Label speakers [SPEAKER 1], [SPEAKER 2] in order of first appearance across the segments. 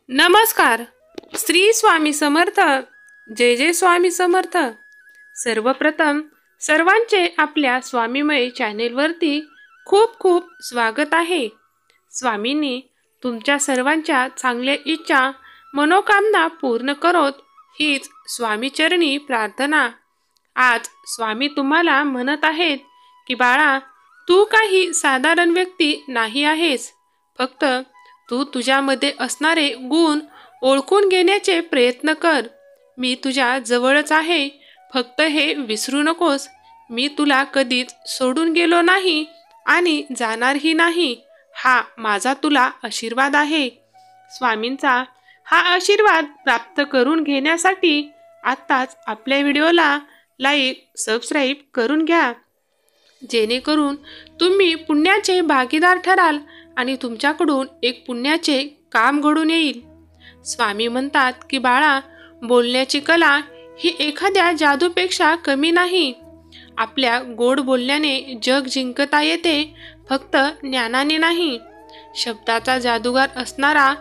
[SPEAKER 1] नमस्कार. श्री स्वामी समर्थ. जय जय स्वामी समर्थ. सर्वप्रथम सर्वांचे आपल्या स्वामीमय चॅनेलवरती खूप खूप स्वागत आहे. स्वामींनी तुमच्या सर्वांच्या चांगल्या इच्छा मनोकामना पूर्ण करोत हीच स्वामीचरणी प्रार्थना. आज स्वामी तुम्हाला म्हणत आहेत की बाळा, तू काही साधारण व्यक्ती नाही आहेस. फक्त तू तुझ्यामध्ये असणारे गुण ओळखून घेण्याचे प्रयत्न कर. मी तुझ्या जवळच आहे, फक्त हे विसरू नकोस. मी तुला कधीच सोडून गेलो नाही आणि जाणारही नाही. हा माझा तुला आशीर्वाद आहे. स्वामींचा हा आशीर्वाद प्राप्त करून घेण्यासाठी आत्ताच आपल्या व्हिडिओला लाईक सबस्क्राईब करून घ्या, जेणेकरून तुम्ही पुण्याचे भागीदार ठराल आणि तुमच्याकडून एक पुण्याचे काम घडून येईल. स्वामी म्हणतात की बाळा, बोलण्याची कला ही एखाद्या जादूपेक्षा कमी नाही. आपल्या गोड बोलण्याने जग जिंकता येते, फक्त ज्ञानाने नाही. शब्दाचा जादूगार असणारा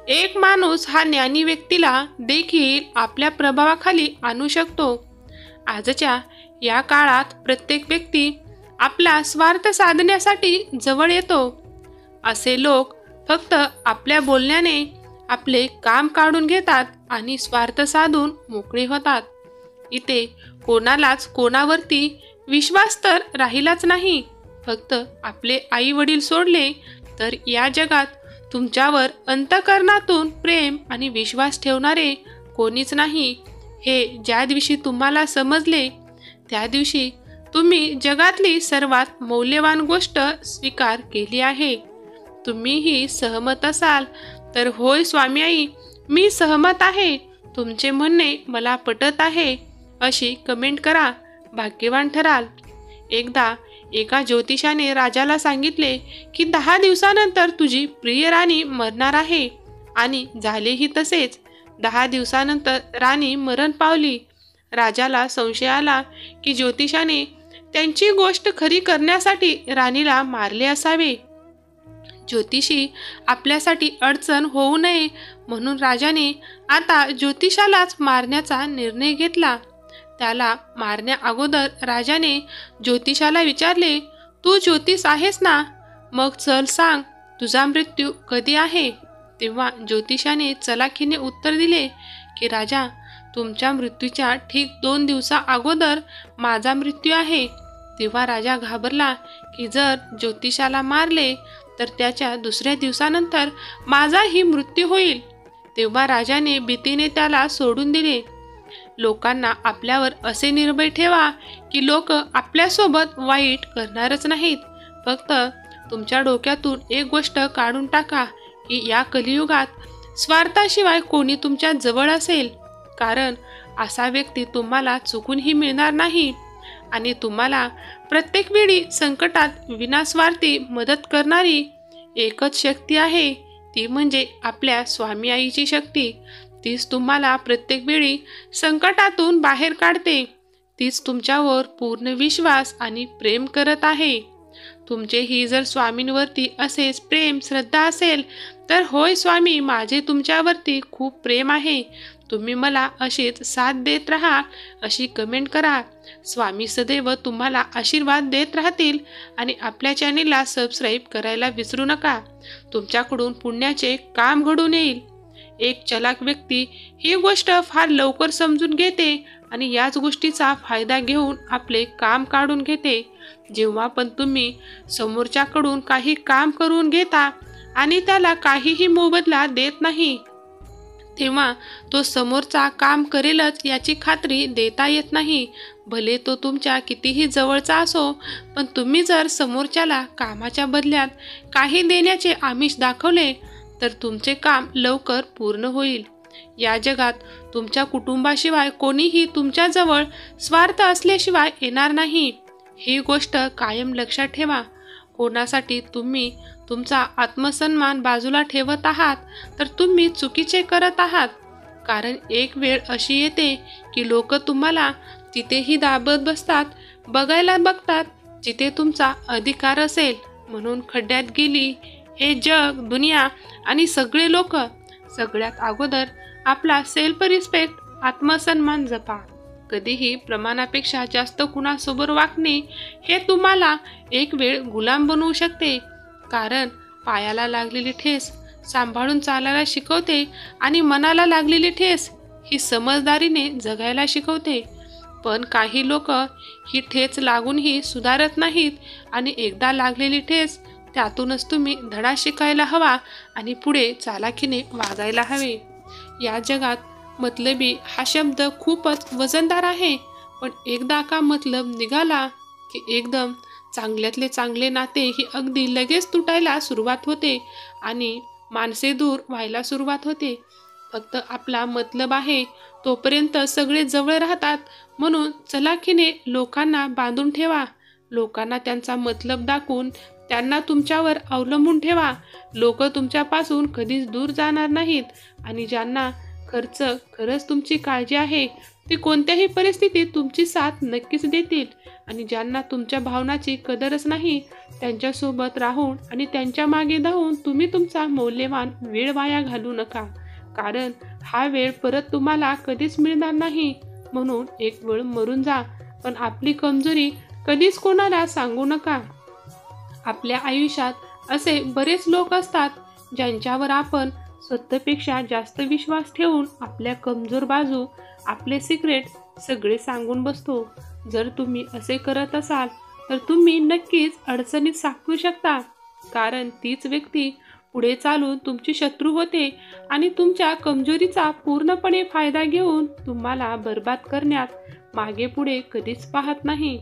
[SPEAKER 1] एक माणूस हा ज्ञानी व्यक्तीला देखील आपल्या प्रभावाखाली आणू शकतो. आजच्या या काळात प्रत्येक व्यक्ती आपला स्वार्थ साधण्यासाठी जवळ येतो. असे लोक फक्त आपल्या बोलण्याने आपले काम काढून घेतात आणि स्वार्थ साधून मोकळे होतात. इथे कोणालाच कोणावरती विश्वास तर राहिलाच नाही. फक्त आपले आई वडील सोडले तर या जगात तुमच्यावर अंतःकरणातून प्रेम आणि विश्वास ठेवणारे कोणीच नाही. हे ज्या दिवशी तुम्हाला समजले, त्या दिवशी तुम्ही जगातली सर्वात मौल्यवान गोष्ट स्वीकार केली आहे. तुम्हीही सहमत असाल तर होय स्वामी आई, मी सहमत आहे, तुमचे म्हणणे मला पटत आहे, अशी कमेंट करा. भाग्यवान ठराल. एकदा एका ज्योतिषाने राजाला सांगितले की 10 दिवसानंतर तुझी प्रिय राणी मरणार आहे. आणि झालेही तसेच. 10 दिवसानंतर राणी मरण पावली. राजाला संशय आला की ज्योतिषाने त्यांची गोष्ट खरी करण्यासाठी राणीला मारले असावे. ज्योतिषी आपल्यासाठी अडचण होऊ नये म्हणून राजाने आता ज्योतिषालाच मारण्याचा निर्णय घेतला. त्याला मारण्या अगोदर राजाने ज्योतिषाला विचारले, तू ज्योतिष आहेस ना? मग चल सांग, तुझा मृत्यू कधी आहे? तेव्हा ज्योतिषाने चलाखीने उत्तर दिले की राजा, तुमच्या मृत्यूच्या ठीक 2 दिवसा अगोदर माझा मृत्यू आहे. तेव्हा राजा घाबरला की जर ज्योतिषाला मारले तर त्याच्या दुसऱ्या दिवसानंतर माझाही मृत्यू होईल. तेव्हा राजाने भीतीने त्याला सोडून दिले. लोकांना आपल्यावर असे निर्भय ठेवा की लोक आपल्यासोबत वाईट करणारच नाहीत. फक्त तुमच्या डोक्यातून एक गोष्ट काढून टाका की या कलियुगात स्वार्थाशिवाय कोणी तुमच्या जवळ असेल. कारण असा व्यक्ती तुम्हाला चुकूनही मिळणार नाही. आणि तुम्हाला प्रत्येक वेळी संकटात विनास्वार्थी मदत करणारी एकच शक्ती आहे, ती म्हणजे आपल्या स्वामी आईची शक्ती. तीच तुम्हाला प्रत्येक वेळी संकटातून बाहेर काढते. तीच तुमच्यावर पूर्ण विश्वास आणि प्रेम करत आहे. तुमचेही जर स्वामींवरती असेच प्रेम श्रद्धा असेल तर होय स्वामी, माझे तुमच्यावरती खूप प्रेम आहे, तुम्ही मला अशीच साथ देत राहा, अशी कमेंट करा. स्वामी सदैव तुम्हाला आशीर्वाद देत राहतील. आणि आपल्या चॅनेलला सबस्क्राईब करायला विसरू नका. तुमच्याकडून पुण्याचे काम घडून येईल. एक चलाक व्यक्ती ही गोष्ट फार लवकर समजून घेते आणि याच गोष्टीचा फायदा घेऊन आपले काम काढून घेते. जेव्हा पण तुम्ही समोरच्याकडून काही काम करून घेता आणि त्याला काहीही मोबदला देत नाही, तेव्हा तो समोरचा काम करेलच याची खात्री देता येत नाही. भले तो तुमच्या कितीही जवळचा असो, पण तुम्ही जर समोरच्याला कामाच्या बदल्यात काही देण्याचे आमिष दाखवले तर तुमचे काम लवकर पूर्ण होईल. या जगात तुमच्या कुटुंबाशिवाय कोणीही तुमच्याजवळ स्वार्थ असल्याशिवाय येणार नाही. ही गोष्ट कायम लक्षात ठेवा. कोणासाठी तुम्ही तुमचा आत्मसन्मान बाजूला ठेवत आहात तर तुम्ही चुकीचे करत आहात. कारण एक वेळ अशी येते की लोक तुम्हाला तिथेही दाबत बसतात, बघायला बघतात जिथे तुमचा अधिकार असेल. म्हणून खड्ड्यात गेली हे जग, दुनिया आणि सगळे लोक सगळ्यात अगोदर आपला सेल्फ रिस्पेक्ट, आत्मसन्मान जपा. कधीही प्रमाणापेक्षा जास्त कुणासोबत वागणे हे तुम्हाला एक वेळ गुलाम बनवू शकते. कारण पायाला लागलेली ठेस सांभाळून चालायला शिकवते आणि मनाला लागलेली ठेस ही समजदारीने जगायला शिकवते. पण काही लोक ही ठेच लागूनही सुधारत नाहीत आणि एकदा लागलेली ठेस त्यातूनच तुम्ही धडा शिकायला हवा आणि पुढे चालाखीने वागायला हवे. या जगात मतलबी हा शब्द खूपच वजनदार आहे, पण एकदा का मतलब निघाला की एकदम चांगल्यातले चांगले नाते ही अगदी लगेच तुटायला सुरुवात होते आणि माणसे दूर व्हायला सुरुवात होते. फक्त आपला मतलब आहे तोपर्यंत सगळे जवळ राहतात, म्हणून चलाखीने लोकांना बांधून ठेवा. लोकांना त्यांचा मतलब दाखवून त्यांना तुमच्यावर अवलंबून ठेवा. लोक तुमच्यापासून कधीच दूर जाणार नाहीत आणि ज्यांना खरंच तुमची काळजी आहे ते कोणत्याही परिस्थितीत तुमची साथ नक्कीच देतील. आणि ज्यांना तुमच्या भावनाची कदरच नाही त्यांच्यासोबत राहून आणि त्यांच्या मागे धावून तुम्ही तुमचा मौल्यवान वेळ वाया घालू नका. कारण हा वेळ परत तुम्हाला कधीच मिळणार नाही. म्हणून एक वेळ मरून जा, पण आपली कमजोरी कधीच कोणाला सांगू नका. आपल्या आयुष्यात असे बरेच लोक असतात ज्यांच्यावर आपण स्वतःपेक्षा जास्त विश्वास ठेवून आपल्या कमजोर बाजू, आपले सिक्रेट सगळे सांगून बसतो. जर तुम्ही असे करत असाल तर तुम्ही नक्कीच अडचणीत सापडू शकता. कारण तीच व्यक्ती पुढे चालून तुमची शत्रू होते आणि तुमच्या कमजोरीचा पूर्णपणे फायदा घेऊन तुम्हाला बर्बाद करण्यात मागे पुढे कधीच पाहत नाही.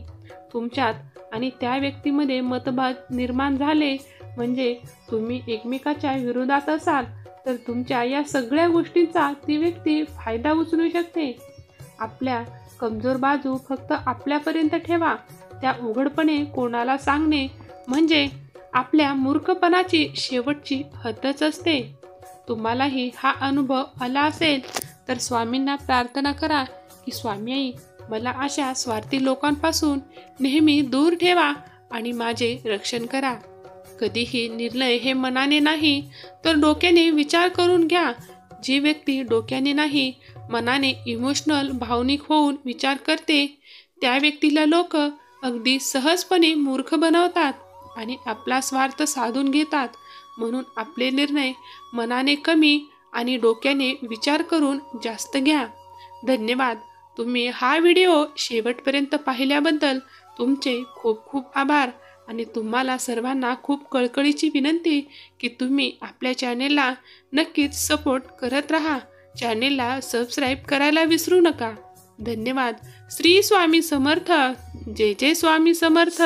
[SPEAKER 1] तुमच्यात आणि त्या व्यक्तीमध्ये मतभेद निर्माण झाले म्हणजे तुम्ही एकमेकाच्या विरोधात असाल तर तुमच्या या सगळ्या गोष्टींचा ती व्यक्ती फायदा उचलू शकते. आपल्या कमजोर बाजू फक्त आपल्यापर्यंत ठेवा. त्या उघडपणे कोणाला सांगणे म्हणजे आपल्या मूर्खपणाची शेवटची हद्दच असते. तुम्हालाही हा अनुभव आला असेल तर स्वामींना प्रार्थना करा की स्वामी आई, मला अशा स्वार्थी लोकांपासून नेहमी दूर ठेवा आणि माझे रक्षण करा. कधीही निर्णय हे मनाने नाही तर डोक्याने विचार करून घ्या. जी व्यक्ती डोक्याने नाही मनाने इमोशनल भावनिक होऊन विचार करते त्या व्यक्तीला लोक अगदी सहजपणे मूर्ख बनवतात आणि आपला स्वार्थ साधून घेतात. म्हणून आपले निर्णय मनाने कमी आणि डोक्याने विचार करून जास्त घ्या. धन्यवाद. तुम्ही हा व्हिडिओ शेवटपर्यंत पाहिल्याबद्दल तुमचे खूप खूप आभार. आणि तुम्हाला सर्वांना खूप कळकळीची विनंती की तुम्ही आपल्या चॅनेलला नक्कीच सपोर्ट करत राहा. चॅनेलला सबस्क्राईब करायला विसरू नका. धन्यवाद. श्री स्वामी समर्थ. जय जय स्वामी समर्थ.